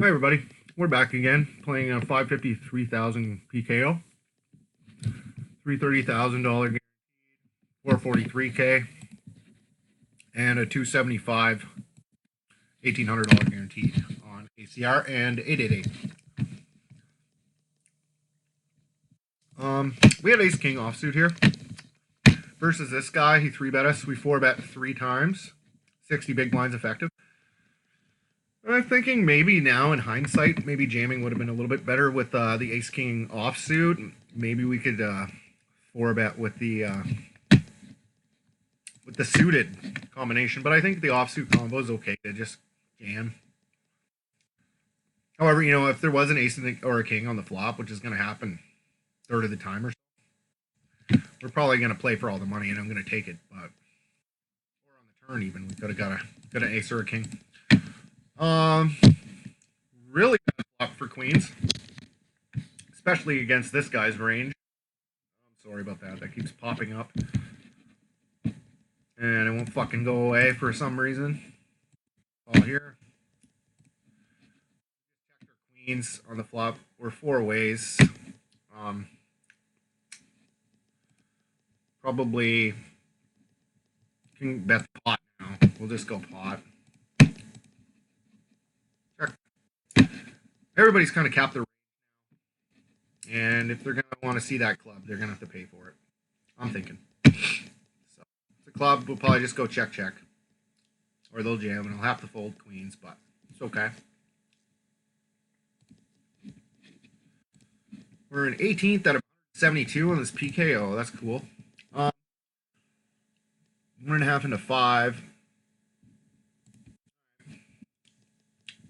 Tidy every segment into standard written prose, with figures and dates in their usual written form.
Hi everybody, we're back again playing a 553,000 PKO, $330,000 443K, and a 275 $1,800 guaranteed on ACR and 888. We had Ace King offsuit here versus this guy. He 3-bet us. We 4-bet 3 times, 60 big blinds effective. I'm thinking maybe now in hindsight, maybe jamming would have been a little bit better with the Ace King offsuit. Maybe we could 4-bet with the suited combination, but I think the offsuit combo is okay to just jam. However, if there was an ace or a king on the flop, which is going to happen third of the time or so, we're probably going to play for all the money, and I'm going to take it. But or on the turn, even we could have got an ace or a king. Really bad flop for queens, especially against this guy's range. I'm sorry about that. That keeps popping up. And it won't fucking go away for some reason. All here. Check our queens on the flop. We're 4 ways. Probably can bet the pot now. We'll just go pot. Check. Everybody's kind of capped their range now. And if they're going to want to see that club, they're going to have to pay for it. I'm thinking. So the club will probably just go check, check. Or they'll jam, and I'll have to fold queens, but it's okay. We're in 18th out of 72 on this PKO. That's cool. 1.5 into 5.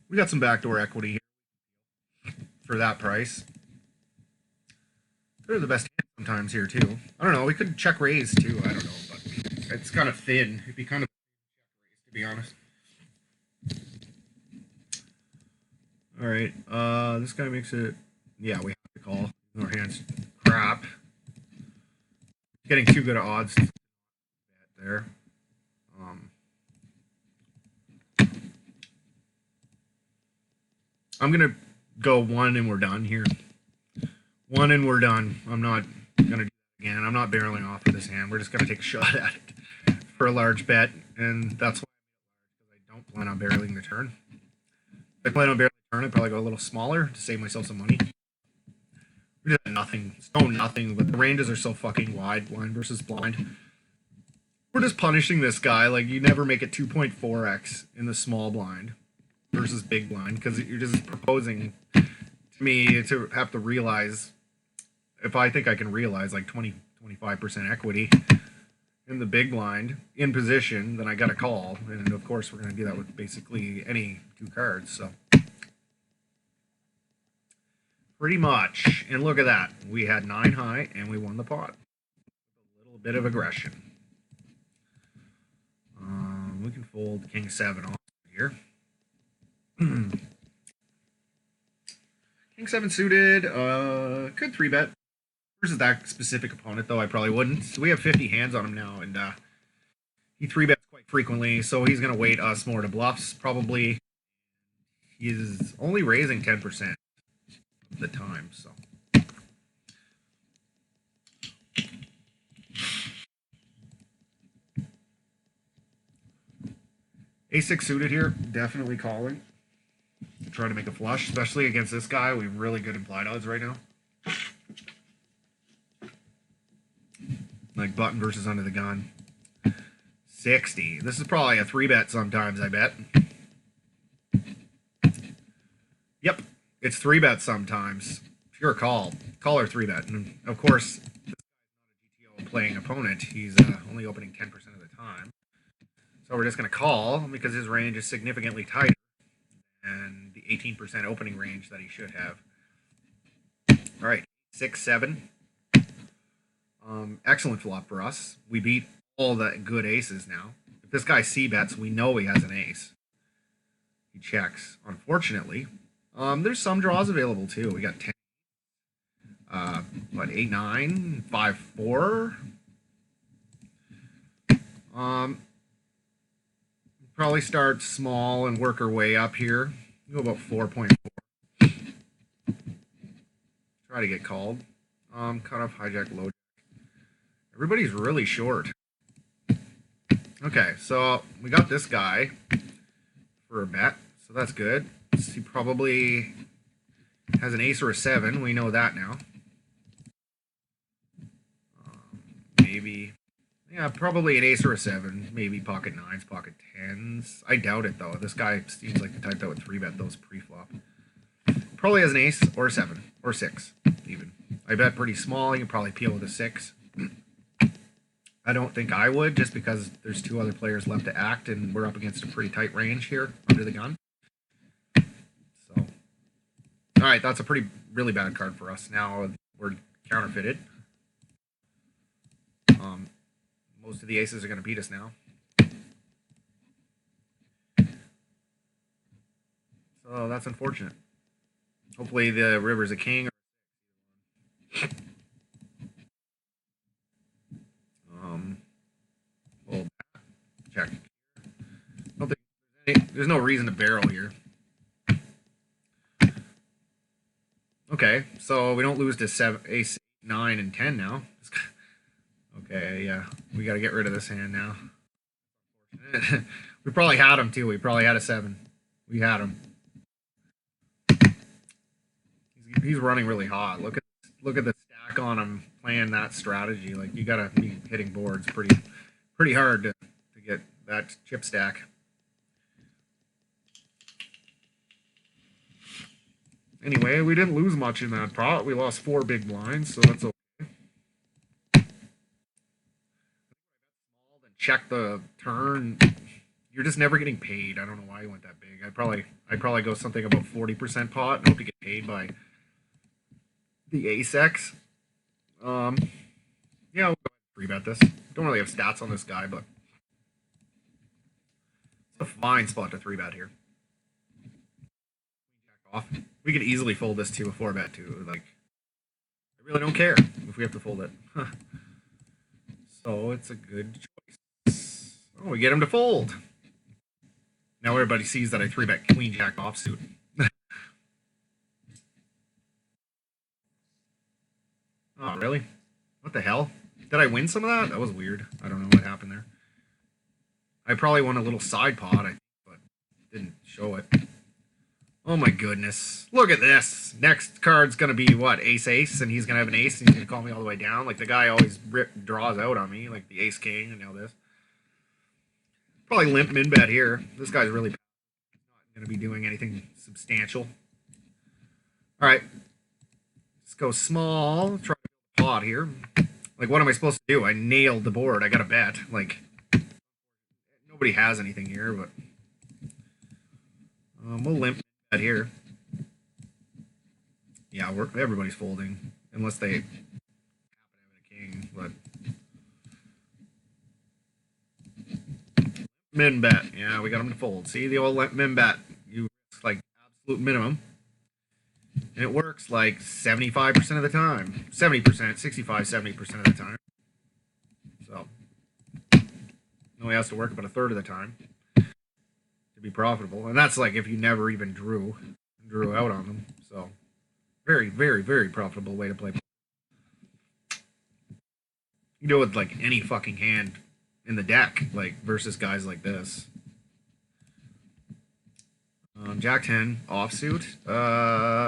We got some backdoor equity here for that price. They're the best hand sometimes here too. I don't know. We could check raise too. I don't know, but it's kind of thin. It'd be kind of check raise, to be honest. All right. This guy makes it. Yeah, we have to call. Our hand's crap. Getting too good at odds there. I'm gonna go 1 and we're done here. 1 and we're done. I'm not gonna do that again. I'm not barreling off of this hand. We're just gonna take a shot at it for a large bet, and that's why I don't plan on barreling the turn. If I plan on barreling the turn, I'd probably go a little smaller to save myself some money. We just have nothing. Stone nothing, but the ranges are so fucking wide, blind versus blind. We're just punishing this guy. Like, you never make it 2.4x in the small blind versus big blind, because you're just proposing to me to have to realize, if I think I can realize like 20-25% equity in the big blind in position, then I got to call. And of course, we're going to do that with basically any 2 cards. So pretty much. And look at that. We had 9 high and we won the pot. A little bit of aggression. We can fold king 7 off here. King 7 suited. Could 3-bet. Versus that specific opponent, though, I probably wouldn't. So we have 50 hands on him now, and he 3-bets quite frequently, so he's going to weight us more to bluffs, probably. He's only raising 10% of the time, so. A6 suited here, definitely calling. Trying to make a flush, especially against this guy. We have really good implied odds right now. Like button versus under the gun. 60. This is probably a 3-bet sometimes, I bet. Yep. It's 3-bet sometimes. Pure call. Call or 3-bet. And of course, this guy's not a GTO playing opponent. He's only opening 10% of the time. So we're just going to call because his range is significantly tighter than the 18% opening range that he should have. All right. 6, 7. Excellent flop for us. We beat all the good aces now. If this guy c-bets, we know he has an ace. He checks. Unfortunately, there's some draws available too. We got 10. 8, 9, 5, 4. Probably start small and work our way up here. Go about 4.4. Try to get called. Cut off, hijack, low. Everybody's really short. Okay, so we got this guy for a bet, so that's good. He probably has an ace or a 7. We know that now. Maybe, yeah, probably an ace or a 7. Maybe pocket 9s, pocket 10s. I doubt it though. This guy seems like the type that would 3-bet those pre-flop. Probably has an ace or a 7 or 6 even. I bet pretty small. You can probably peel with a 6. I don't think I would, just because there's 2 other players left to act, and we're up against a pretty tight range here under the gun. So, all right, that's a really bad card for us. Now we're counterfeited. Most of the aces are going to beat us now. So that's unfortunate. Hopefully the river's a king. We'll check. I don't think there's no reason to barrel here. Okay, so we don't lose to 7, ace, 9, and 10 now. Okay, yeah, we got to get rid of this hand now. We probably had him too. We probably had a 7. We had him. He's running really hot. Look at the stack on him playing that strategy. Like, you got to be hitting boards pretty hard to get that chip stack. Anyway, we didn't lose much in that pot. We lost 4 big blinds, so that's okay. Check the turn. You're just never getting paid. I don't know why you went that big. I'd probably go something about 40% pot and hope to get paid by the ace X. Yeah, we'll go 3-bet this. Don't really have stats on this guy, but it's a fine spot to 3-bet here. Jack off. We could easily fold this to a 4-bet too. Like, I really don't care if we have to fold it. So it's a good choice. Oh, we get him to fold. Now everybody sees that I 3-bet queen jack offsuit. Oh, really? What the hell? Did I win some of that? That was weird. I don't know what happened there. I probably won a little side pot, but didn't show it. Oh my goodness. Look at this. Next card's going to be, what, ace-ace, and he's going to have an ace, and he's going to call me all the way down. Like, the guy always draws out on me, like the ace-king, and now this. Probably limp min-bet here. This guy's really not going to be doing anything substantial. All right. Let's go small. Try to build a pot here. Like, what am I supposed to do? I nailed the board. I got to bet. Like, nobody has anything here, but we'll limp that here. Yeah, everybody's folding unless they happen to have a king. But min bet, yeah, we got them to fold. See the old min bet? You risk like absolute minimum, and it works like 75% of the time. 70%, 65, 70% of the time. So only has to work about a third of the time to be profitable, and that's like if you never even drew out on them. So very, very, very profitable way to play. You do it with like any fucking hand in the deck, like versus guys like this. Jack 10 offsuit,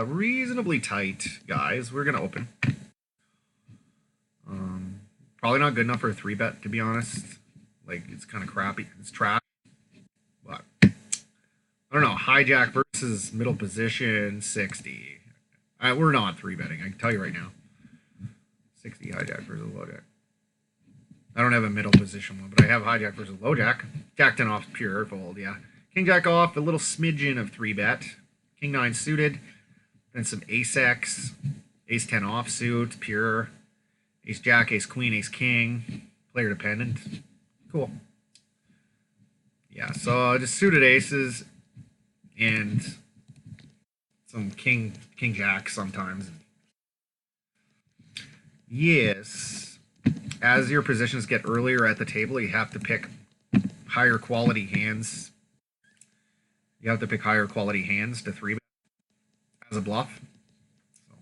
reasonably tight, guys. We're gonna open. Probably not good enough for a 3-bet, to be honest. Like, it's kind of crappy. It's trash. But I don't know. Hijack versus middle position 60. We're not 3-betting. I can tell you right now. 60 hijack versus low jack. I don't have a middle position one, but I have hijack versus low jack. Jack 10 off pure fold, yeah. King jack off, a little smidgen of 3-bet. King 9 suited. Then some ace X. Ace 10 offsuit, pure. Ace jack, ace queen, ace king. Player dependent. Cool. Yeah, so just suited aces and some king jack sometimes. Yes. As your positions get earlier at the table, you have to pick higher quality hands. You have to pick higher quality hands to 3-bet as a bluff. So.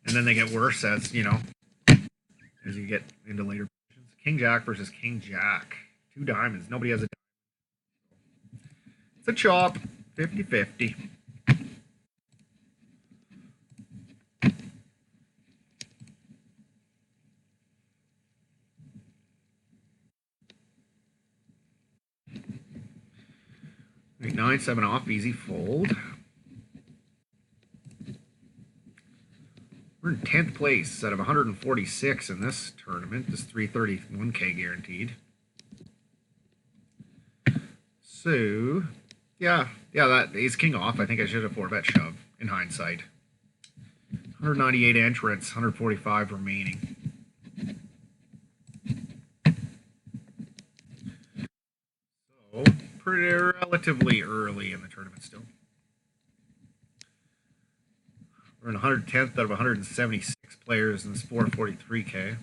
And then they get worse as, you know, as you get into later positions. King Jack versus King Jack. 2 diamonds. Nobody has a diamond. It's a chop. 50-50. Right, 9-7 off, easy fold. We're in 10th place out of 146 in this tournament. This 331K guaranteed. So, yeah, that ace king off. I think I should have 4-bet shove in hindsight. 198 entrants, 145 remaining. So, pretty relatively early in the tournament still. We're in 110th out of 176 players in this 443K.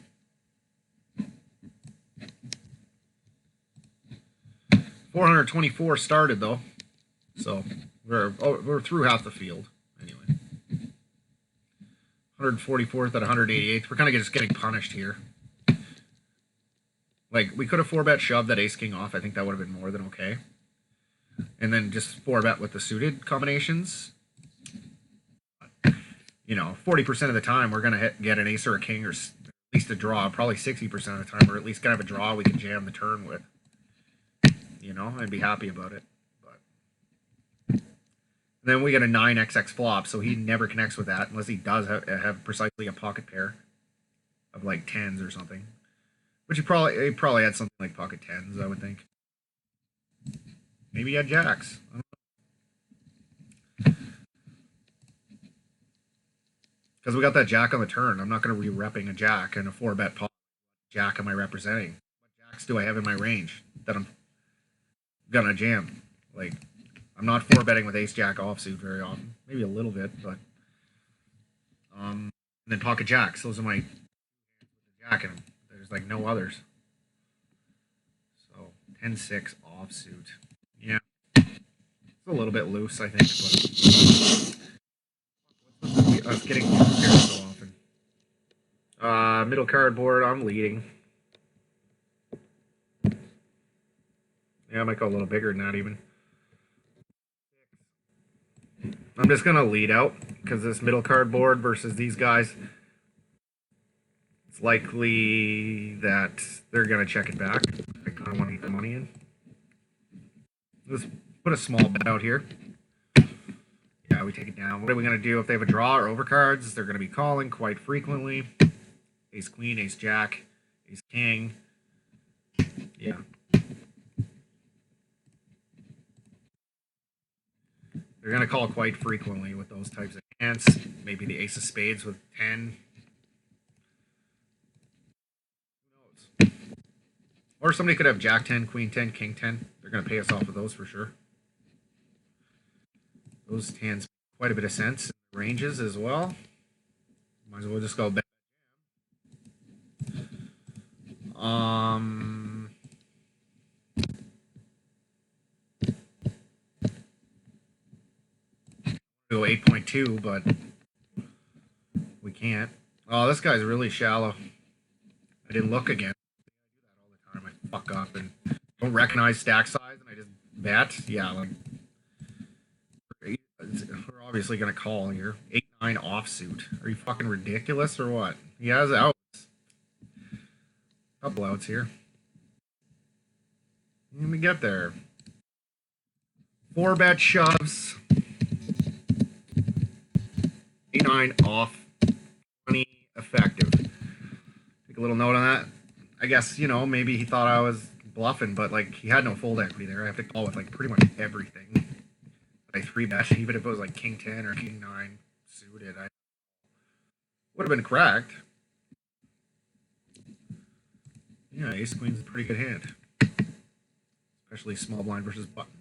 $424 started though, so we're through half the field anyway. 144th at 188th. We're kind of just getting punished here. Like, we could have 4-bet shoved that ace king off. I think that would have been more than okay. And then just 4-bet with the suited combinations. You know, 40% of the time we're going to get an ace or a king, or at least a draw. Probably 60% of the time we're at least going to have a draw we can jam the turn with. You know, I'd be happy about it. But and then we get a 9XX flop, so he never connects with that unless he does have precisely a pocket pair of like 10s or something. Which he probably had something like pocket 10s, I would think. Maybe he had jacks. I don't know. Because we got that jack on the turn. I'm not going to be repping a jack and a 4-bet pot. What jack am I representing? What jacks do I have in my range that I'm gonna jam? Like, I'm not 4-betting with ace jack offsuit very often. Maybe a little bit, but and then pocket jacks. Those are my jack in them. There's like no others. So 10-6 offsuit. Yeah, it's a little bit loose, I think. But I was getting here so often. Middle cardboard. I'm leading. Yeah, I might go a little bigger than that even. I'm just going to lead out because this middle cardboard versus these guys, it's likely that they're going to check it back. I kind of want to get the money in. Let's put a small bet out here. Yeah, we take it down. What are we going to do if they have a draw or overcards? They're going to be calling quite frequently. Ace queen, ace jack, ace king. Yeah. They're going to call quite frequently with those types of hands. Maybe the ace of spades with 10. Who knows? Or somebody could have jack 10, queen 10, king 10. They're going to pay us off with those for sure. Those hands make quite a bit of sense in the ranges as well. Might as well just go back. Go 8.2, but we can't. Oh, this guy's really shallow. I didn't look again. I do that all the time. I fuck up and don't recognize stack size, and I just bet. Yeah, like, we're obviously gonna call here. 8-9 offsuit. Are you fucking ridiculous or what? He has outs. Couple outs here. Let me get there. 4-bet shoves. 8-9 off. 20 effective. Take a little note on that. I guess, you know, maybe he thought I was bluffing, but like he had no fold equity there. I have to call with like pretty much everything. I 3-bet, even if it was like king 10 or king 9 suited, I would have been cracked. Yeah, ace queen's a pretty good hand, especially small blind versus button.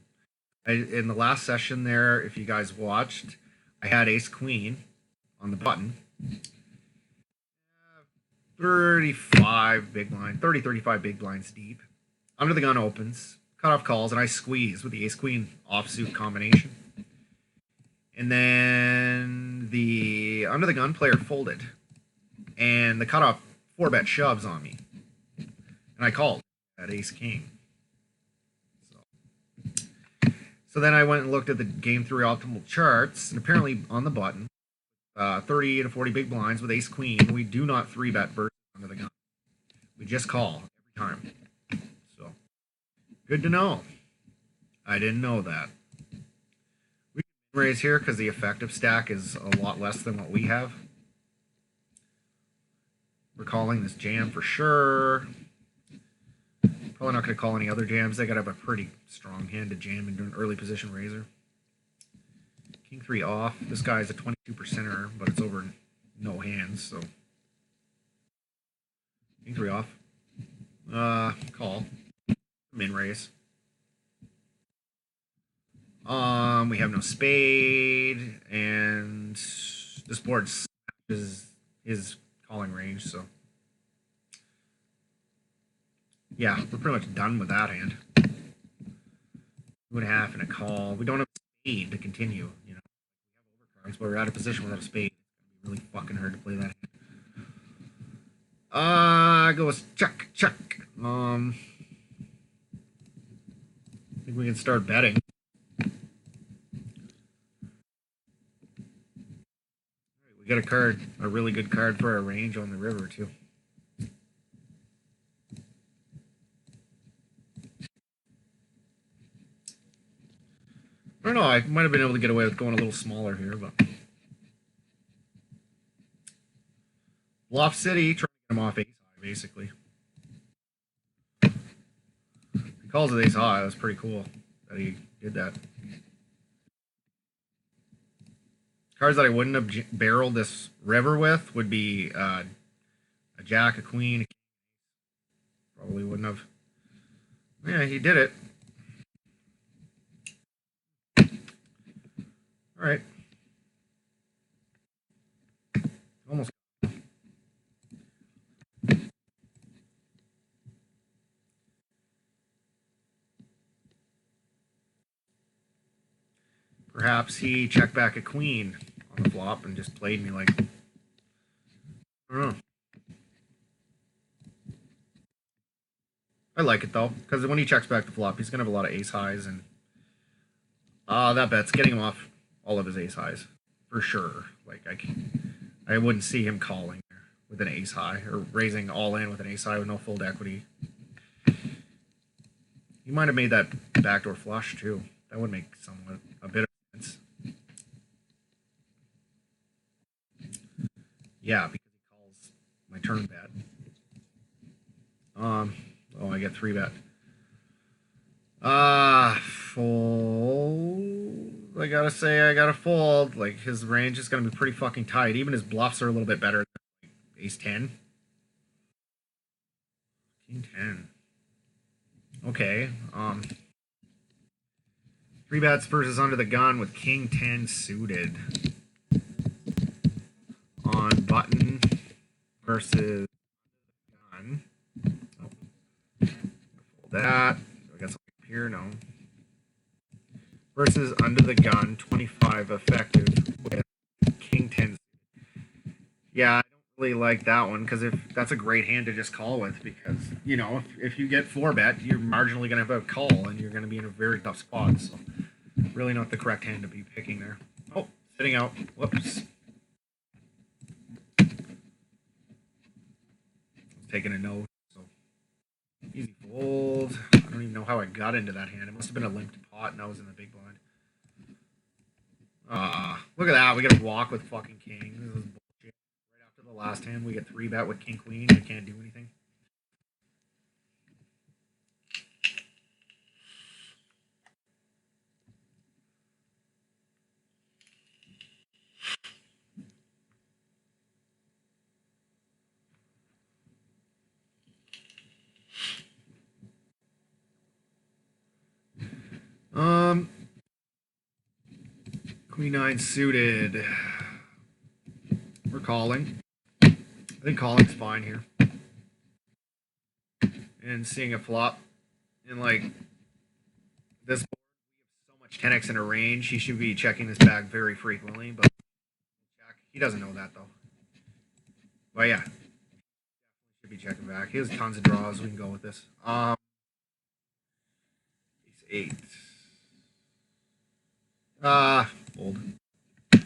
In the last session there, if you guys watched, I had ace queen on the button. 35 big blind, 35 big blinds deep. Under the gun opens. cutoff calls, and I squeeze with the ace-queen offsuit combination. And then the under the gun player folded, and the cutoff 4-bet shoves on me, and I called at ace-king. So then I went and looked at the Game 3 optimal charts, and apparently on the button, 30 to 40 big blinds with ace-queen, we do not 3-bet versus under the gun. We just call every time. So, good to know. I didn't know that. We can raise here because the effective stack is a lot less than what we have. We're calling this jam for sure. Probably not going to call any other jams. They got to have a pretty strong hand to jam into an early position raiser. King 3 off. This guy's a 22%er, but it's over no hands, so. King 3 off. Call. Min raise. We have no spade, and this board smashes his calling range, so. Yeah, we're pretty much done with that hand. 2.5 and a call. We don't have a spade to continue, you know. We have overcards, but we're out of position without a spade. It's gonna be really fucking hard to play that hand. Goes check. I think we can start betting. We got a card, a really good card for our range on the river too. I don't know, I might have been able to get away with going a little smaller here, but. Bluff City, trying to get him off ace high, basically. He calls it ace high, that's pretty cool that he did that. Cards that I wouldn't have barreled this river with would be a jack, a queen, a king. Probably wouldn't have. Yeah, he did it. All right. Almost. Perhaps he checked back a queen on the flop and just played me like. I don't know. I like it though, because when he checks back the flop, he's gonna have a lot of ace highs, and that bet's getting him off all of his ace highs for sure. Like I wouldn't see him calling with an ace high or raising all in with an ace high with no fold equity. He might have made that backdoor flush too. That would make somewhat a bit of sense. Yeah, because he calls my turn bet. Oh, I get 3-bet. Fold. I gotta say, I gotta fold. Like, his range is gonna be pretty fucking tight. Even his bluffs are a little bit better than like, ace 10. King 10. Okay. 3-bets versus under the gun with King 10 suited. On button versus gun. Oh. Fold that. I got something up here. No. Versus under the gun, 25 effective with King 10. Yeah, I don't really like that one because if that's a great hand to just call with, because you know if you get 4-bet, you're marginally going to have a call and you're going to be in a very tough spot. So really not the correct hand to be picking there. Oh, sitting out. Whoops. Taking a note. So easy fold. I don't even know how I got into that hand. It must have been a limped pot and I was in the big blind. Look at that. We got to walk with fucking king. This is bullshit. Right after the last hand, we get 3-bet with king queen. We can't do anything. Queen 9 suited. We're calling. I think calling's fine here. And seeing a flop in like this board, we have so much 10x in a range. He should be checking this back very frequently, but he doesn't know that though. But yeah, should be checking back. He has tons of draws. We can go with this. Ace 8. Fold. All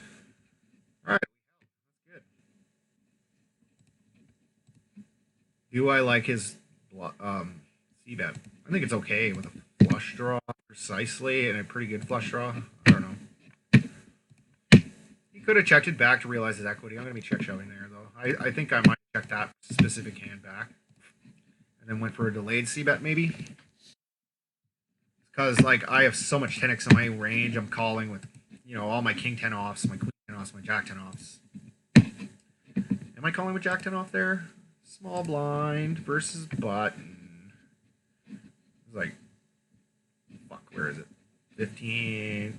right, good. Do I like his c-bet? I think it's okay with a flush draw precisely and a pretty good flush draw. I don't know. He could have checked it back to realize his equity. I'm going to be check shoving there though. I think I might check that specific hand back and then went for a delayed c-bet maybe. Because like I have so much 10x in my range, I'm calling with all my king 10 offs, my queen 10 offs, my jack 10 offs. Am I calling with jack 10 off there? Small blind versus button. It's like, fuck, where is it? 15.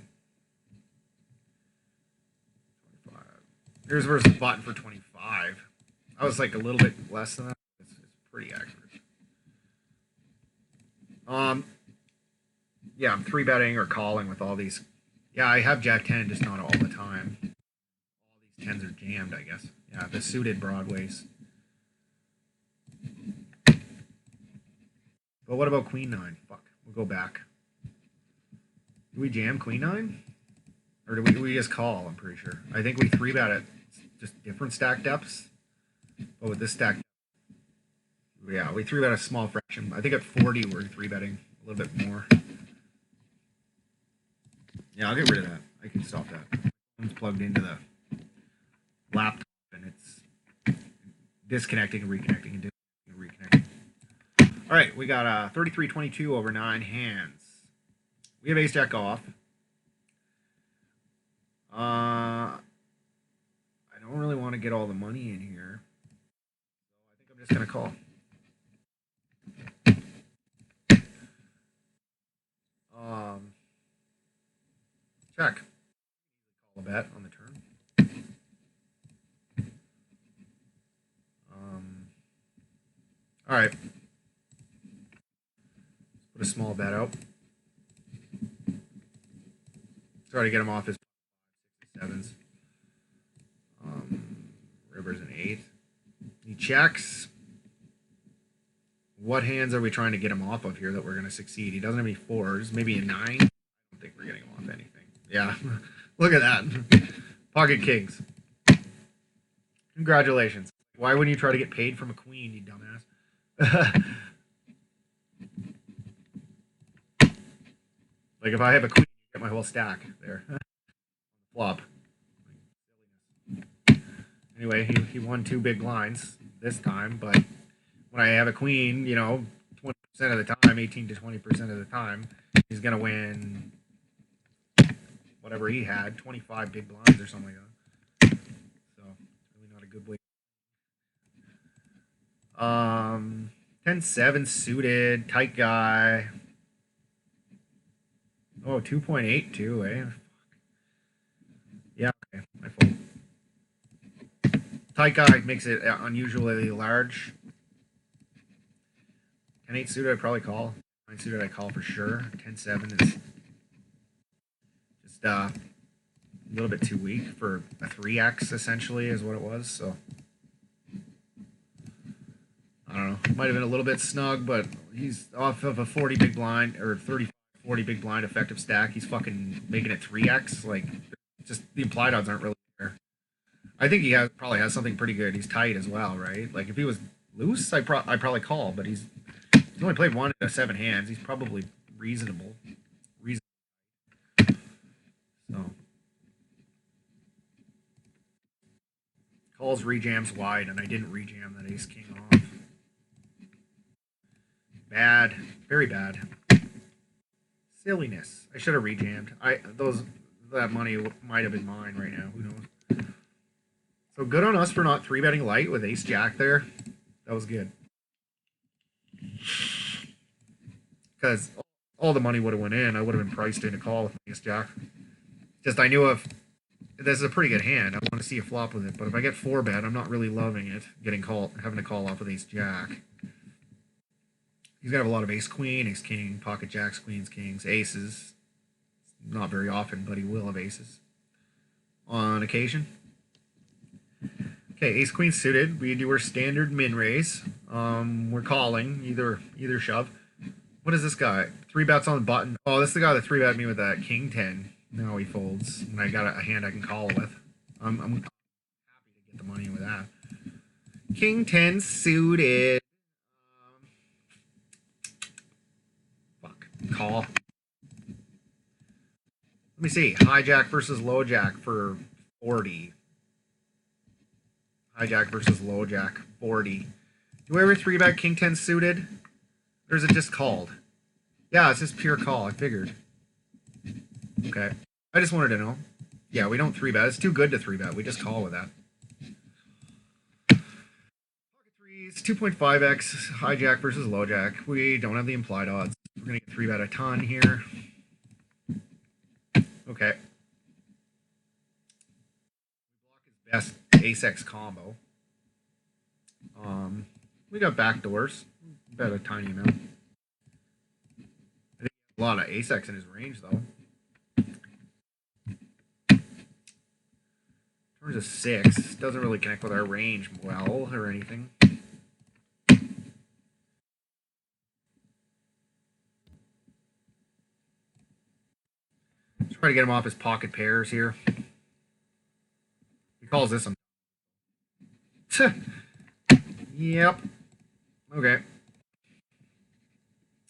25. Here's versus button for 25. I was like a little bit less than that. It's pretty accurate. Yeah, I'm 3-betting or calling with all these. Yeah, I have jack 10, just not all the time. All these 10s are jammed, I guess. Yeah, the suited broadways. But what about queen 9? Fuck, we'll go back. Do we jam queen 9? Or do we just call, I'm pretty sure. I think we 3-bet it. Just different stack depths. But with this stack, yeah, we 3-bet a small fraction. I think at 40 we're 3-betting a little bit more. Yeah, I'll get rid of that. I can stop that. It's plugged into the laptop and it's disconnecting and reconnecting and disconnecting and reconnecting. All right, we got 33-22 over 9 hands. We have ace jack off. I don't really want to get all the money in here. So I think I'm just going to call. Check. Call a bet on the turn. All right. Put a small bet out. Try to get him off his 7s. River's an 8. He checks. What hands are we trying to get him off of here that we're going to succeed? He doesn't have any 4s. Maybe a 9. I don't think we're getting him off anything. Yeah, look at that. Pocket kings. Congratulations. Why wouldn't you try to get paid from a queen, you dumbass? Like if I have a queen, you get my whole stack there. Flop. Anyway, he won 2 big blinds this time, but when I have a queen, 20% of the time, 18 to 20% of the time, he's going to win whatever he had, 25 big blinds or something like that. So, really not a good way. 10-7 suited, tight guy. Oh, 2.8 too, eh? Yeah, okay. I fold. Tight guy makes it unusually large. 10-8 suited, I probably call. 9 suited, I call for sure. 10-7 is just a little bit too weak for a 3x, essentially, is what it was. So, I don't know. Might have been a little bit snug, but he's off of a 40 big blind, or 30-40 big blind effective stack. He's fucking making it 3x. Like, just the implied odds aren't really there. I think he probably has something pretty good. He's tight as well, right? Like, if he was loose, I'd probably call, but he's only played 1 out of 7 hands. He's probably reasonable. So, calls rejams wide, and I didn't rejam that ace king off. Bad, very bad. Silliness. I should have rejammed. That money might have been mine right now. Who knows? So good on us for not 3-betting light with ace jack there. That was good. Because all the money would have went in. I would have been priced in a call with ace jack. Just I knew if this is a pretty good hand. I want to see a flop with it. But if I get 4-bet, I'm not really loving it. Having to call off with ace jack. He's gonna have a lot of ace queen, ace king, pocket jacks, queens, kings, aces. Not very often, but he will have aces on occasion. Okay, ace queen suited. We do our standard min raise. We're calling either shove. What is this guy? 3-bets on the button. Oh, this is the guy that 3-bet me with that king 10. Now he folds, and I got a hand I can call with. I'm happy to get the money with that. King 10 suited. Fuck. Call. Let me see. Hijack versus low jack for 40. Hijack versus low jack 40. Do we ever 3-bet king 10 suited? Or is it just called? Yeah, it's just pure call. I figured. Okay. I just wanted to know. Yeah, we don't 3-bet. It's too good to 3-bet. We just call with that. Pocket threes, 2.5x, hijack versus low jack. We don't have the implied odds. We're going to get 3-bet a ton here. Okay. We block his best ace-x combo. We got backdoors. Bet a tiny amount. I think a lot of ace-x in his range, though. Turns a 6. Doesn't really connect with our range well or anything. Let's try to get him off his pocket pairs here. He calls this one. Yep. Okay.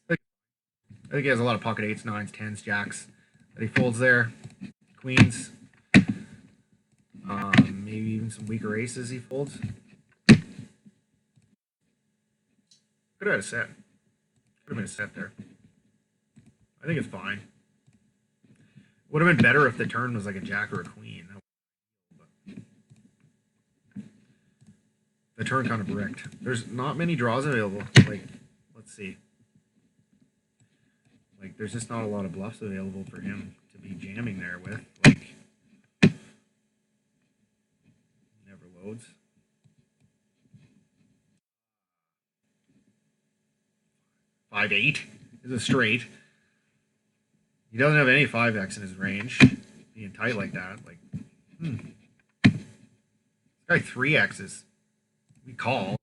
I think he has a lot of pocket 8s, 9s, 10s, jacks that he folds there. Queens. Maybe even some weaker aces he folds. Could have had a set. Could have been a set there. I think it's fine. Would have been better if the turn was like a jack or a queen. But the turn kind of bricked. There's not many draws available. Like, let's see. Like, there's just not a lot of bluffs available for him to be jamming there with. Like, never loads. Five eight is a straight. He doesn't have any 5x in his range. Being tight like that, like, This guy 3x's. We call.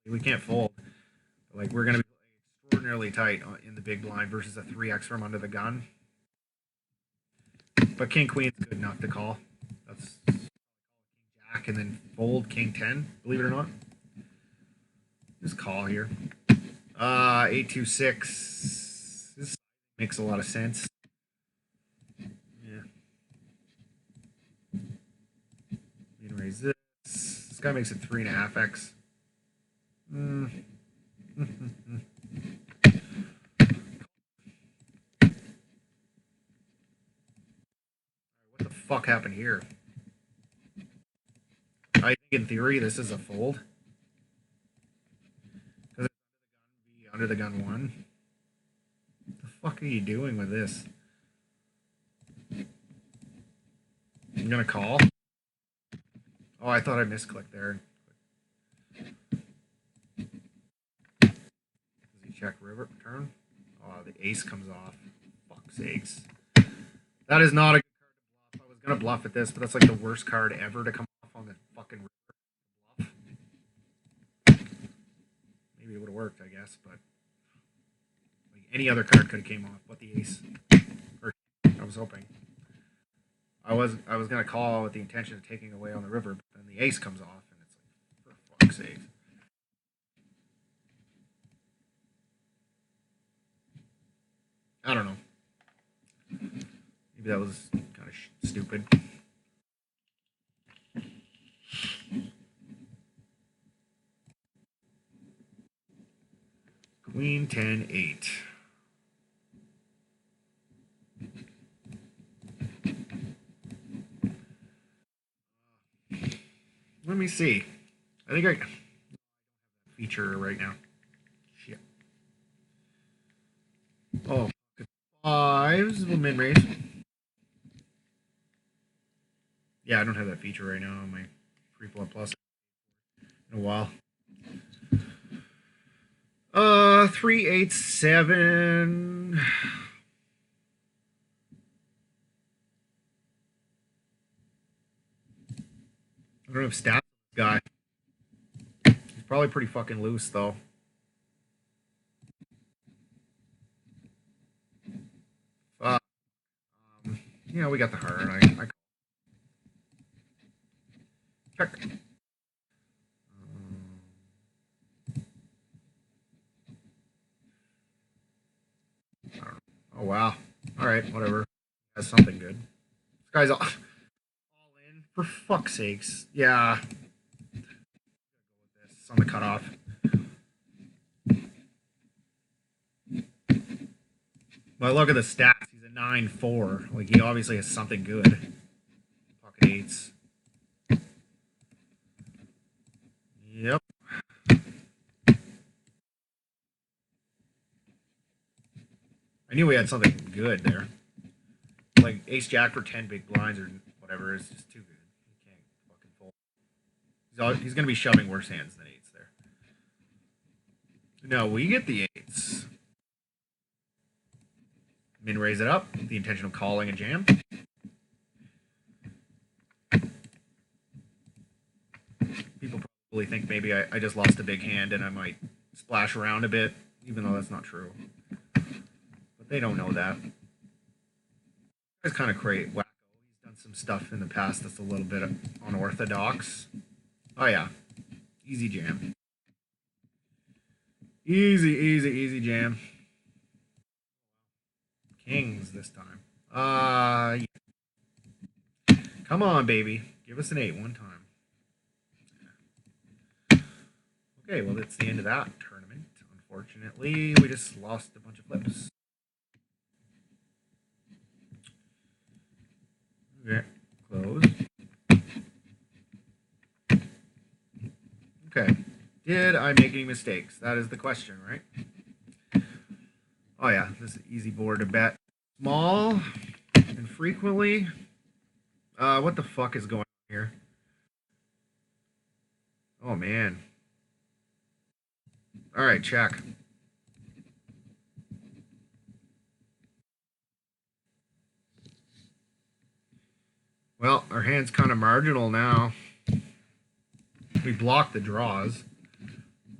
We can't fold. But, like, we're gonna be extraordinarily tight in the big blind versus a 3x from under the gun. But king queen's good enough to call. That's jack and then fold king 10. Believe it or not. Just call here. 826. This makes a lot of sense. Yeah. You can raise this. This guy makes it 3.5x. What the fuck happened here? I think in theory this is a fold. Because it's under the gun 1. What the fuck are you doing with this? I'm gonna call. Oh, I thought I misclicked there. Does he check river turn? Oh, the ace comes off. Fuck's sakes. That is not a good card to bluff. I was gonna bluff at this, but that's like the worst card ever to come off on the fucking river bluff. Maybe it would have worked, I guess, but like any other card could have came off, but the ace. Or I was hoping. I was gonna call with the intention of taking away on the river, but then the ace comes off, and it's like, for fuck's sake. I don't know. Maybe that was kind of stupid. Queen 10 8. Let me see. I think I have a feature right now. Shit. Oh, 5s will min raise. Yeah, I don't have that feature right now on my Free Flow Plus in a while. 387. I don't have stats. Guy. He's probably pretty fucking loose though. Uh, yeah, we got the heart. I check. I don't know. Oh wow. All right, whatever. That's something good. This guy's all in for fuck's sakes. Yeah. This on the cutoff. But look at the stats. He's a 9-4. Like he obviously has something good. Pocket eights. Yep. I knew we had something good there. Like ace jack for 10 big blinds or whatever is just too good. You can't fucking fold. He's going to be shoving worse hands than eights there. No, we get the eights. Min raise it up. The intention of calling a jam. People probably think maybe I just lost a big hand and I might splash around a bit, even though that's not true. But they don't know that. It's kind of crazy. Wacko. He's done some stuff in the past that's a little bit unorthodox. Oh yeah, easy jam. Easy jam. Kings this time. Yeah. Come on, baby. Give us an 8 one time. Okay, well, that's the end of that tournament. Unfortunately, we just lost a bunch of flips. Okay, close. Okay. Did I make any mistakes? That is the question, right? Oh yeah, this is an easy board to bet. Small and frequently. What the fuck is going on here? Oh man. All right, check. Well, our hand's kind of marginal now. We block the draws.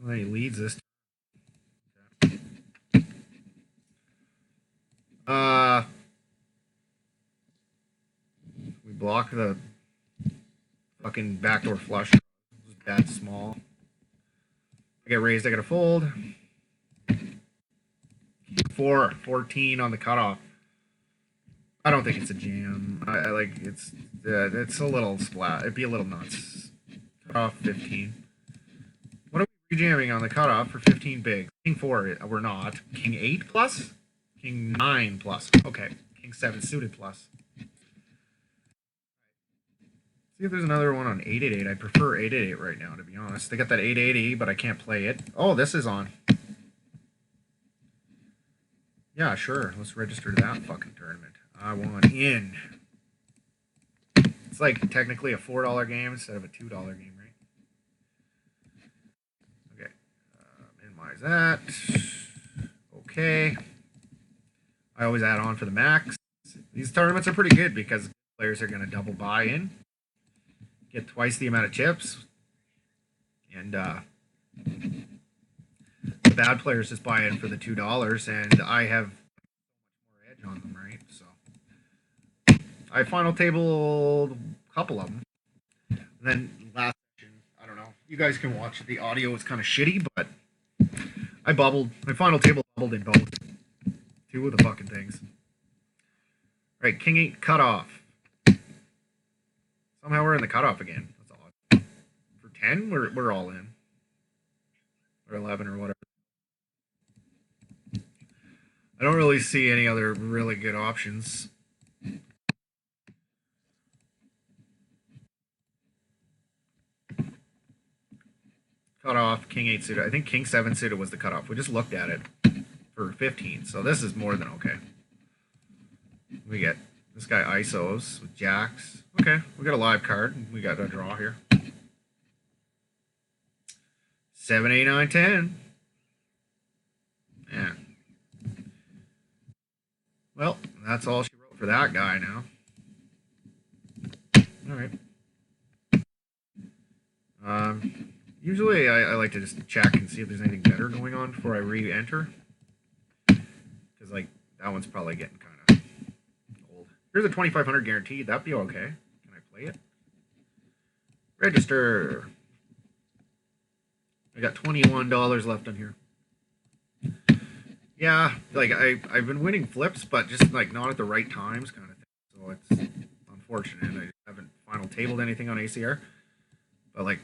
Well, then he leads us. We block the fucking backdoor flush. That's small. I get raised, I gotta fold. 14 on the cutoff. I don't think it's a jam. I like it's a little splat. It'd be a little nuts. Cutoff 15. What are we jamming on the cutoff for 15 big? King 4, we're not. King 8 plus? King 9 plus. Okay. King 7 suited plus. See if there's another one on 888. I prefer 888 right now, to be honest. They got that 880, but I can't play it. Oh, this is on. Yeah, sure. Let's register to that fucking tournament. I want in. It's like technically a $4 game instead of a $2 game, right? Okay. Minimize that. Okay. I always add on for the max. These tournaments are pretty good because players are going to double buy in, get twice the amount of chips, and the bad players just buy in for the $2, and I have more edge on them, right? So I final tabled a couple of them. And then last session, I don't know. You guys can watch it. The audio is kind of shitty, but I bubbled. My final table bubbled in both. Two of the fucking things. All right, King 8 cutoff. Somehow we're in the cutoff again. That's odd. For 10, we're all in. Or 11 or whatever. I don't really see any other really good options. Cutoff, King 8 suited. I think King 7 suited was the cutoff. We just looked at it for 15, so this is more than okay. We get this guy ISOs with jacks. Okay, we got a live card. We got a draw here. 7, 8, 9, 10. Well, that's all she wrote for that guy now. All right. Usually I like to just check and see if there's anything better going on before I re-enter. Because, like, that one's probably getting kind of old. Here's a 2,500 guaranteed. That'd be okay. Can I play it? Register. I got $21 left on here. Yeah, like, I've been winning flips, but just, like, not at the right times kind of thing. So it's unfortunate. I haven't final tabled anything on ACR. But, like,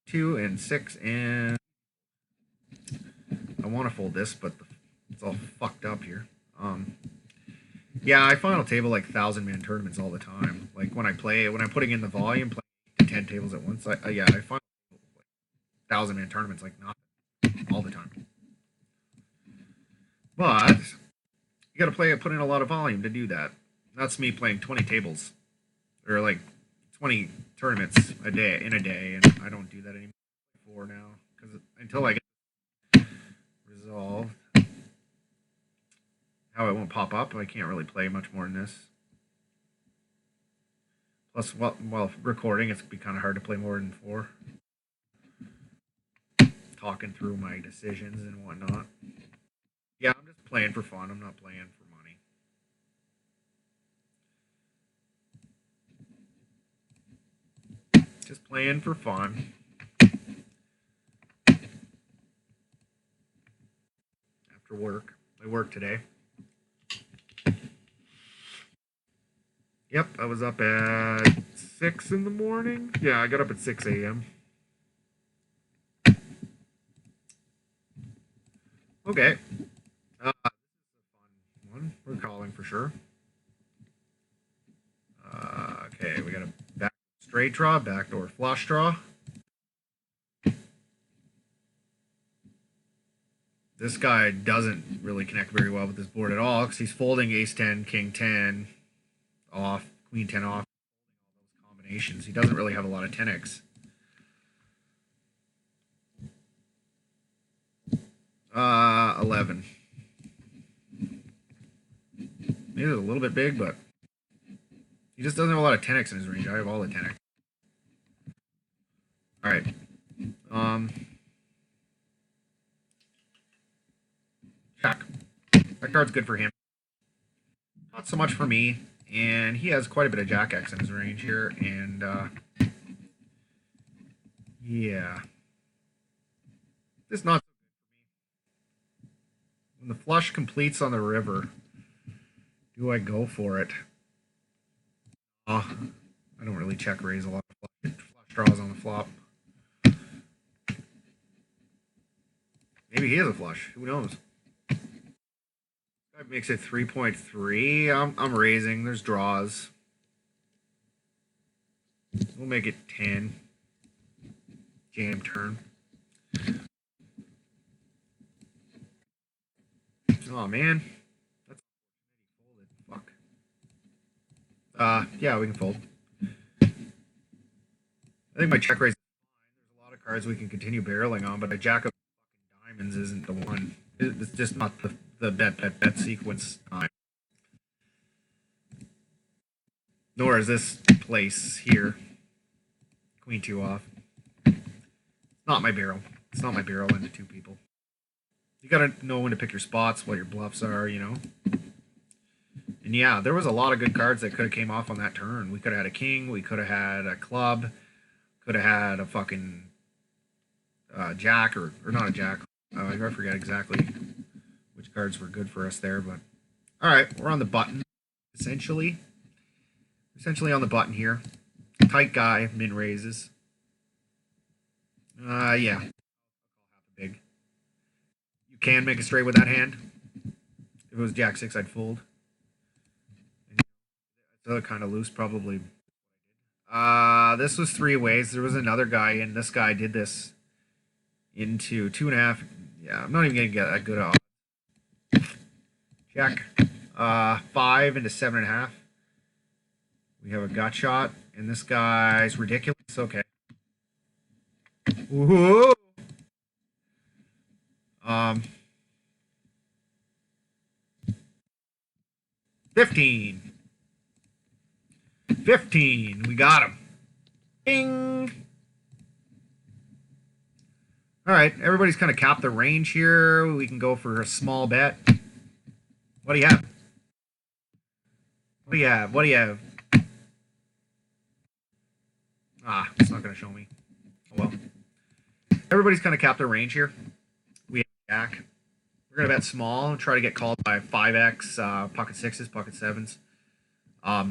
2 and 6 and I want to fold this, but it's all fucked up here. Yeah, I final table like 1,000-man tournaments all the time. Like when I'm putting in the volume, playing 10 tables at once. I final table like 1,000-man tournaments like nothing all the time. But you got to put in a lot of volume to do that. That's me playing 20 tables or like 20 tournaments in a day, and I don't do that anymore now because until I get resolved. How it won't pop up, I can't really play much more than this. Plus, while recording, it's be kind of hard to play more than 4. Talking through my decisions and whatnot. Yeah, I'm just playing for fun. I'm not playing for money. Just playing for fun. After work. I work today. Yep, I was up at 6 in the morning. Yeah, I got up at 6 a.m. Okay. This is a fun one. We're calling for sure. Okay, we got a back straight draw, backdoor flush draw. This guy doesn't really connect very well with this board at all because he's folding ace 10, king 10 off, queen 10 off, all those combinations. He doesn't really have a lot of 10x. 11. Maybe it's a little bit big, but he just doesn't have a lot of 10x in his range. I have all the 10x. All right. Check. That card's good for him. Not so much for me. And he has quite a bit of Jack X in his range here. And, yeah. This is not so good for me. When the flush completes on the river, do I go for it? I don't really check raise a lot of flush draws on the flop. Maybe he has a flush. Who knows? That makes it 3.3. I'm raising. There's draws. We'll make it 10. Jam turn. Oh man. That's folded. Fuck. Yeah, we can fold. I think my check raise is fine. There's a lot of cards we can continue barreling on, but a jack of diamonds isn't the one. It's just not the bet sequence time. Nor is this place here. Queen 2 off. Not my barrel. It's not my barrel into 2 people. You gotta know when to pick your spots, what your bluffs are, you know. And yeah, there was a lot of good cards that could have came off on that turn. We could have had a king. We could have had a club. Could have had a fucking jack or not a jack. I forget exactly which cards were good for us there, but all right, we're on the button essentially on the button here. Tight guy, min raises. Yeah, big. You can make a straight with that hand. If it was jack 6, I'd fold. It's kind of loose, probably. This was 3 ways. There was another guy, and this guy did this into 2.5. Yeah, I'm not even gonna get a good odds. Check. 5 into 7.5. We have a gut shot, and this guy's ridiculous. Okay. Woohoo! 15. 15. We got him. Ding. All right, everybody's kind of capped the range here. We can go for a small bet. What do you have? What do you have? What do you have? Ah, it's not going to show me. Oh, well. Everybody's kind of capped their range here. We have Jack. We're going to bet small, try to get called by 5x, pocket sixes, pocket sevens,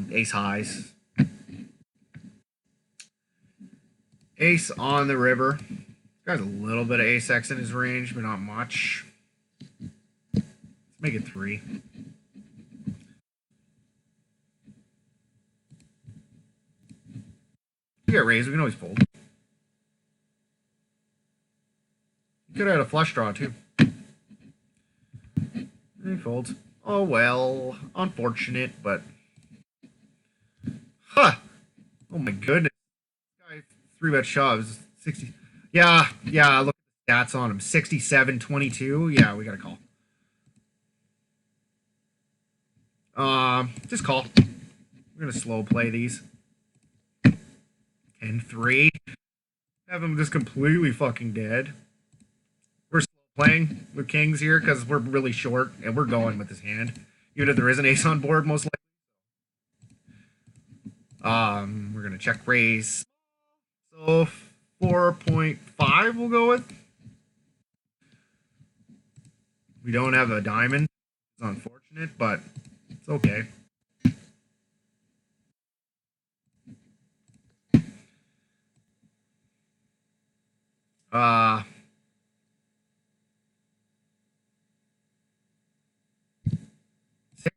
ace highs. Ace on the river. Got a little bit of ace X in his range, but not much. Let's make it 3. We get raised, we can always fold. You could have had a flush draw too. He folds. Oh well, unfortunate, but huh. Oh my goodness. Guy 3-bet shoves 60. Yeah, look at the stats on him. 67, 22. Yeah, we gotta call. Just call. We're gonna slow play these. 10-3. Have him just completely fucking dead. We're slow playing with kings here because we're really short and we're going with this hand. Even if there is an ace on board, most likely. We're gonna check raise. So 4.5 we'll go with. We don't have a diamond. It's unfortunate, but it's okay. Six.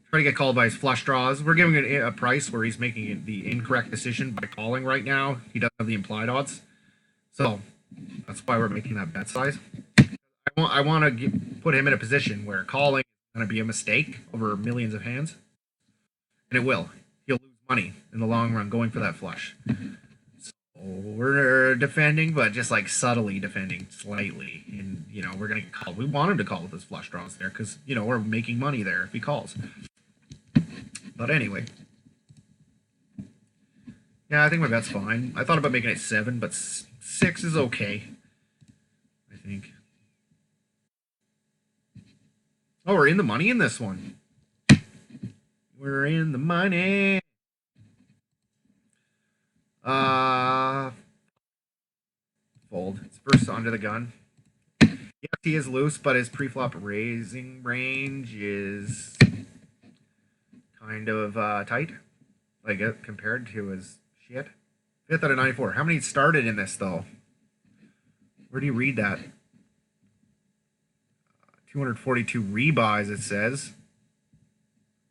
Try to get called by his flush draws. We're giving it a price where he's making the incorrect decision by calling right now. He doesn't have the implied odds. So that's why we're making that bet size. I want to put him in a position where calling is going to be a mistake over millions of hands. And it will. He'll lose money in the long run going for that flush. So we're defending, but just like subtly defending slightly. And, you know, we're going to call. We want him to call with his flush draws there because, you know, we're making money there if he calls. But anyway. Yeah, I think my bet's fine. I thought about making it 7, but 6 is okay. I think. Oh, we're in the money in this one. We're in the money. Fold. It's first under the gun. Yes, he is loose, but his pre-flop raising range is kind of tight. Like compared to his shit. 5th out of 94. How many started in this though? Where do you read that? 242 rebuys, it says.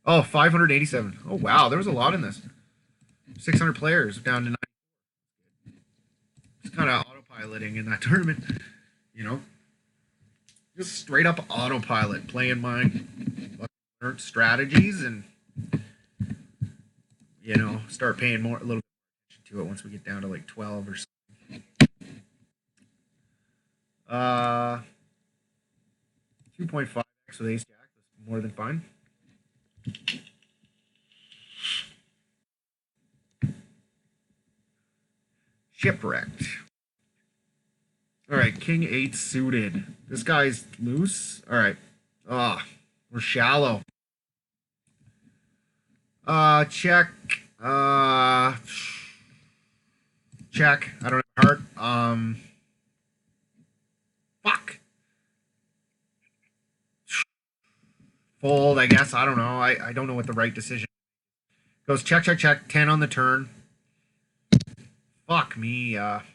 Oh, 587. Oh, wow. There was a lot in this. 600 players down to 9. Just kind of autopiloting in that tournament. You know? Just straight up autopilot. Playing my strategies and, you know, start paying a little bit more attention to it once we get down to like 12 or something. 2.5x with ace jack. That's more than fine. Shipwrecked. All right, king 8 suited. This guy's loose. All right. We're shallow. Check. Check. I don't have heart. Fuck. Fold, I guess. I don't know. I don't know what the right decision is. Goes check, check, check. 10 on the turn. Fuck me. Let's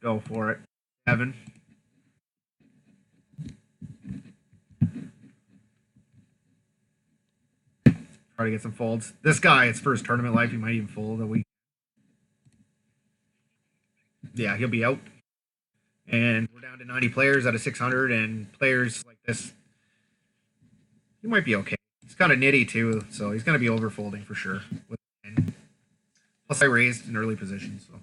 go for it. 7. Try to get some folds. This guy, it's first tournament life. He might even fold a week. Yeah, he'll be out. And we're down to 90 players out of 600, and players like this, he might be okay. He's kind of nitty too, so he's going to be overfolding for sure. Plus, I raised in early position, so.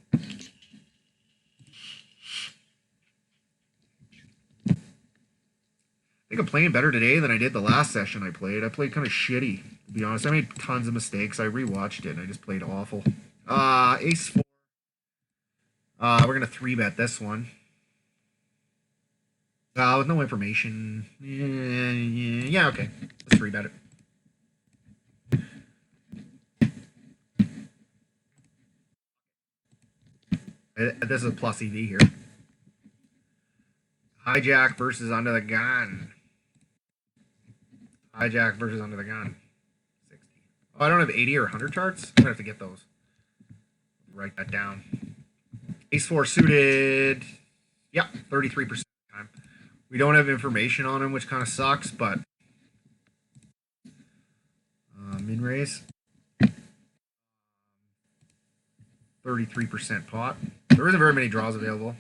think I'm playing better today than I did the last session I played. I played kind of shitty, to be honest. I made tons of mistakes. I rewatched it and I just played awful. Ace 4. We're going to 3-bet this one. With no information. Yeah, okay. Let's 3-bet it. This is a plus EV here. Hijack versus Under the Gun. Hijack versus Under the Gun. 60. Oh, I don't have 80 or 100 charts? I'm going to have to get those. Write that down. Ace 4 suited. Yep, 33% time. We don't have information on him, which kind of sucks, but min raise. 33% pot. There isn't very many draws available.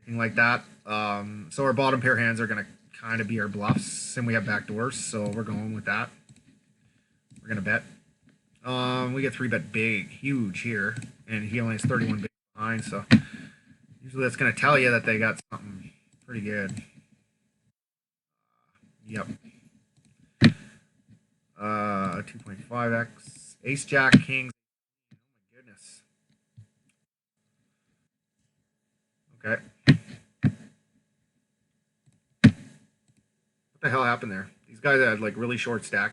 Anything like that. So our bottom pair hands are going to kind of be our bluffs, and we have backdoors, so we're going with that. We're going to bet. We get 3-bet big, huge here, and he only has 31 big behind, so usually that's going to tell you that they got something pretty good. Yep. 2.5x. Ace, Jack, King. Oh my goodness. Okay. What the hell happened there? These guys had like really short stack.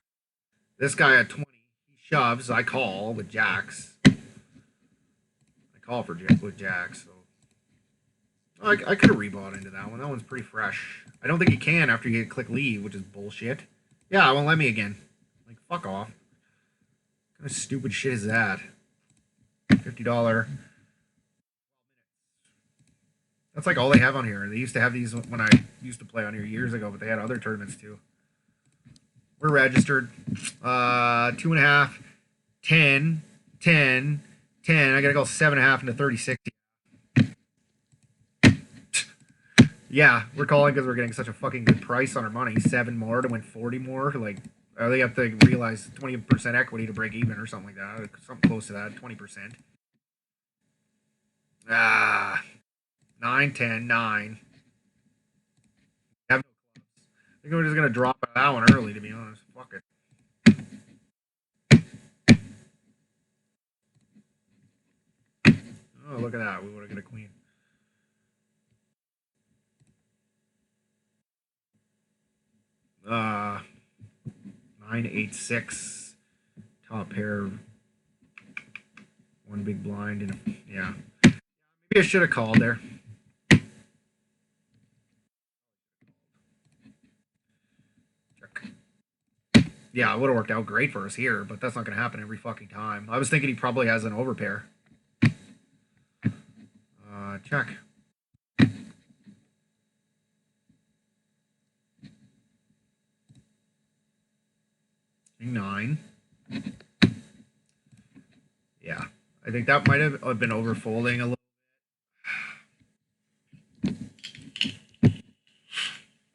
This guy had 20. He shoves. I call with jacks. I call with jacks. So I could have rebought into that one. That one's pretty fresh. I don't think you can after you click leave, which is bullshit. Yeah, it won't let me again. Like, fuck off. What kind of stupid shit is that? $50. That's like all they have on here. They used to have these when I used to play on here years ago, but they had other tournaments too. We're registered. 2.5, 10, 10, 10. I gotta go 7.5 into 36. Yeah, we're calling because we're getting such a fucking good price on our money. 7 more to win 40 more. Like, they have to realize 20% equity to break even or something like that. Something close to that, 20%. 9, 10, 9. I have no clubs. I think we're just gonna drop that one early, to be honest. Fuck it. Oh, look at that. We would have got a queen. Uh, 9, 8, 6. Top pair. One big blind. And yeah. Maybe I should have called there. Yeah, it would have worked out great for us here, but that's not going to happen every fucking time. I was thinking he probably has an overpair. Check. 9. Yeah, I think that might have been overfolding a little.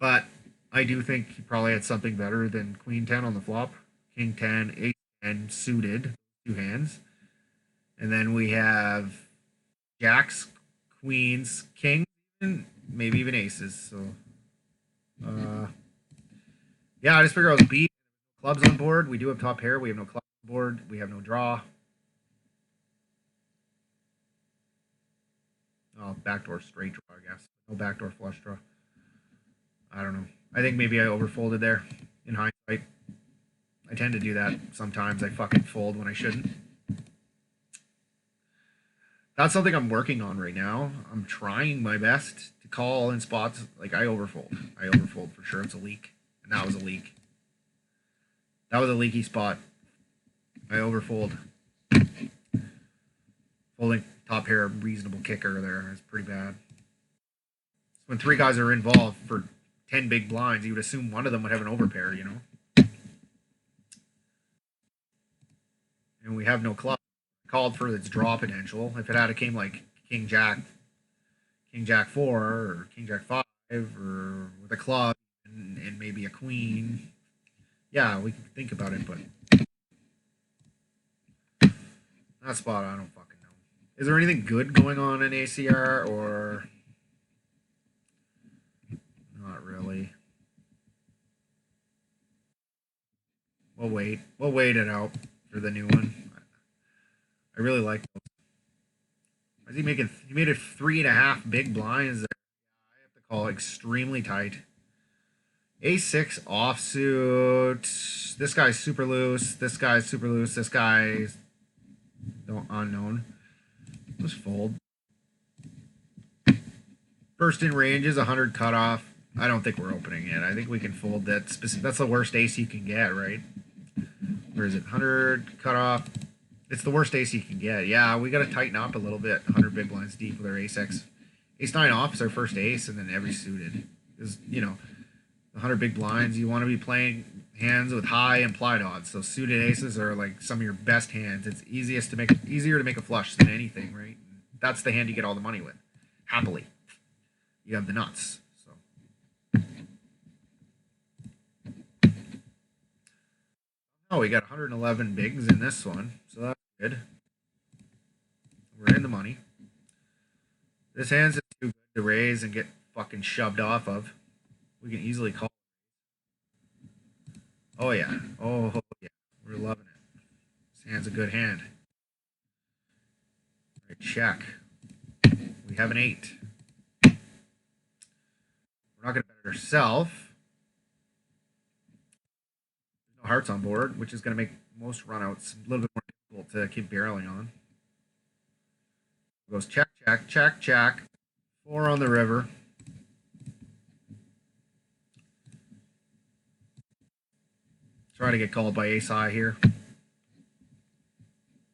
But I do think he probably had something better than Queen 10 on the flop. King 10, 8, 10 suited, 2 hands. And then we have jacks, queens, kings, and maybe even aces. So, yeah, I just figure I was beat. Clubs on board. We do have top pair. We have no clubs on board. We have no draw. Oh, backdoor straight draw, I guess. No backdoor flush draw. I don't know. I think maybe I overfolded there in hindsight. I tend to do that sometimes. I fucking fold when I shouldn't. That's something I'm working on right now. I'm trying my best to call in spots. Like, I overfold. I overfold for sure. It's a leak. And that was a leak. That was a leaky spot. I overfold. Folding top pair, reasonable kicker there. It's pretty bad. When 3 guys are involved for 10 big blinds, you would assume one of them would have an overpair, you know? And we have no club. Called for its draw potential. If it had a king like King Jack 4 or King Jack 5 or with a club and maybe a queen, yeah, we can think about it, but that spot, I don't fucking know. Is there anything good going on in ACR or not really? We'll wait. We'll wait it out for the new one. I really like those. Is he making? He made it 3.5 big blinds there. I have to call it extremely tight. A6 offsuit. This guy's super loose. This guy's super loose. This guy's unknown. Let's fold. First in range is 100 cutoff. I don't think we're opening it. I think we can fold that. That's the worst ace you can get, right? Where is it? 100 cutoff. It's the worst ace you can get. Yeah, we got to tighten up a little bit. 100 big blinds deep with our ace-x. Ace-9 off is our first ace, and then every suited. Because, you know, 100 big blinds, you want to be playing hands with high implied odds. So suited aces are like some of your best hands. It's easier to make a flush than anything, right? That's the hand you get all the money with. Happily. You have the nuts. So oh, we got 111 bigs in this one, so that's good. We're in the money. This hand's too good to raise and get fucking shoved off of. We can easily call. Oh yeah. Oh yeah. We're loving it. This hand's a good hand. All right, check. We have an 8. We're not going to bet it ourselves. There's no hearts on board, which is going to make most runouts a little bit more difficult to keep barreling on. Goes check, check, check, check. 4 on the river. Try to get called by ace high here.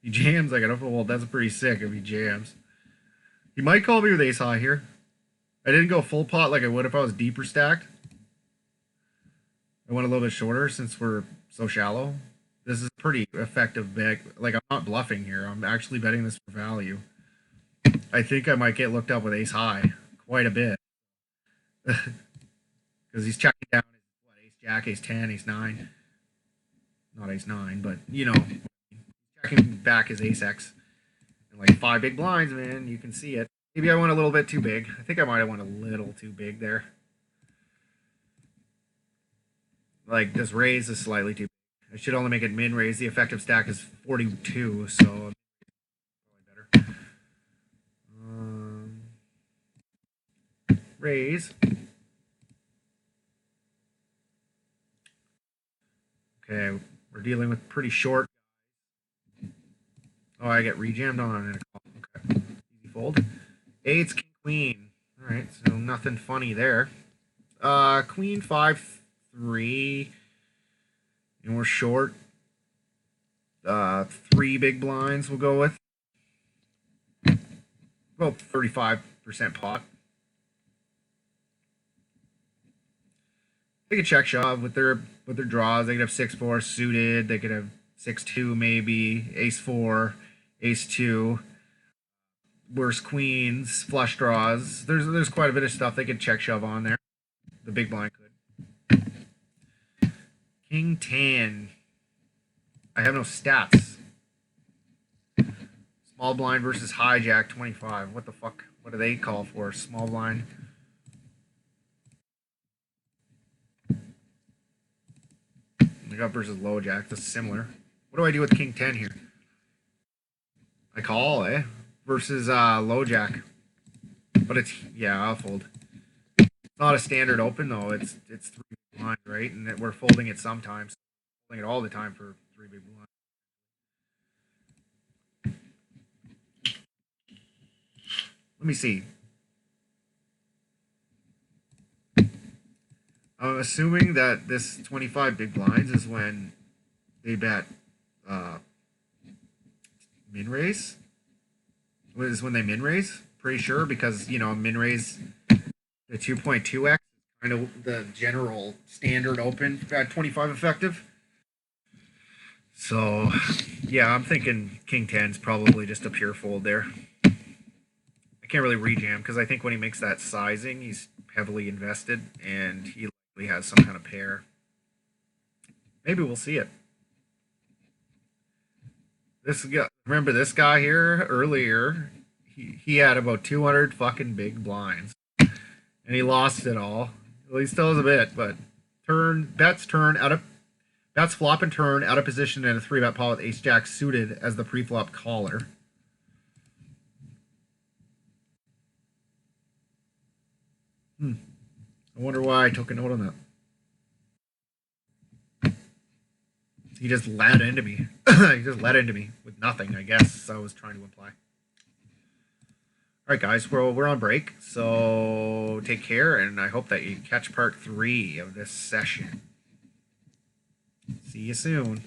He jams like an fold. That's pretty sick if he jams. He might call me with ace high here. I didn't go full pot like I would if I was deeper stacked. I went a little bit shorter since we're so shallow. This is a pretty effective bet. Like, I'm not bluffing here. I'm actually betting this for value. I think I might get looked up with ace high quite a bit. Because he's checking down what, ace jack, ace 10, ace 9. Not ace 9, but, you know, checking back his ace-x. And like 5 big blinds, man. You can see it. Maybe I went a little bit too big. I think I might have went a little too big there. Like, this raise is slightly too big. I should only make it min-raise. The effective stack is 42, so probably better. Raise. Okay, we're dealing with pretty short. Oh, I get rejammed on in a call. Okay, easy fold. 8's king queen. All right, so nothing funny there. Queen 5-3, and we're short. 3 big blinds we'll go with. About 35% pot. They could check shove with their draws. They could have 6-4 suited. They could have 6-2 maybe, ace-4, ace-2. Worse queens, flush draws. There's quite a bit of stuff they could check shove on there. The big blind could. King 10. I have no stats. Small blind versus hijack 25. What the fuck? What do they call for? Small blind. We got versus low jack. That's similar. What do I do with king 10 here? I call, eh? Versus low jack. But it's, yeah, I'll fold. It's not a standard open though. It's 3 blinds, right? And we're folding it sometimes. Folding it all the time for 3 big blinds. Let me see. I'm assuming that this 25 big blinds is when they bet min raise. Is when they min raise. Pretty sure because you know min raise the 2.2x kind of the general standard open at 25 effective. So yeah, I'm thinking king 10 is probably just a pure fold there. I can't really rejam because I think when he makes that sizing, he's heavily invested and he likely has some kind of pair. Maybe we'll see it. This guy, remember this guy here earlier? He had about 200 fucking big blinds, and he lost it all. Well, he still has a bit, but bets turn out of That's flop and turn, out of position, and a 3-bet pot with ace-jack suited as the pre-flop caller. I wonder why I took a note on that. He just let into me. He just let into me with nothing, I guess. I was trying to imply. All right, guys, we're on break, so take care, and I hope that you catch part 3 of this session. See you soon.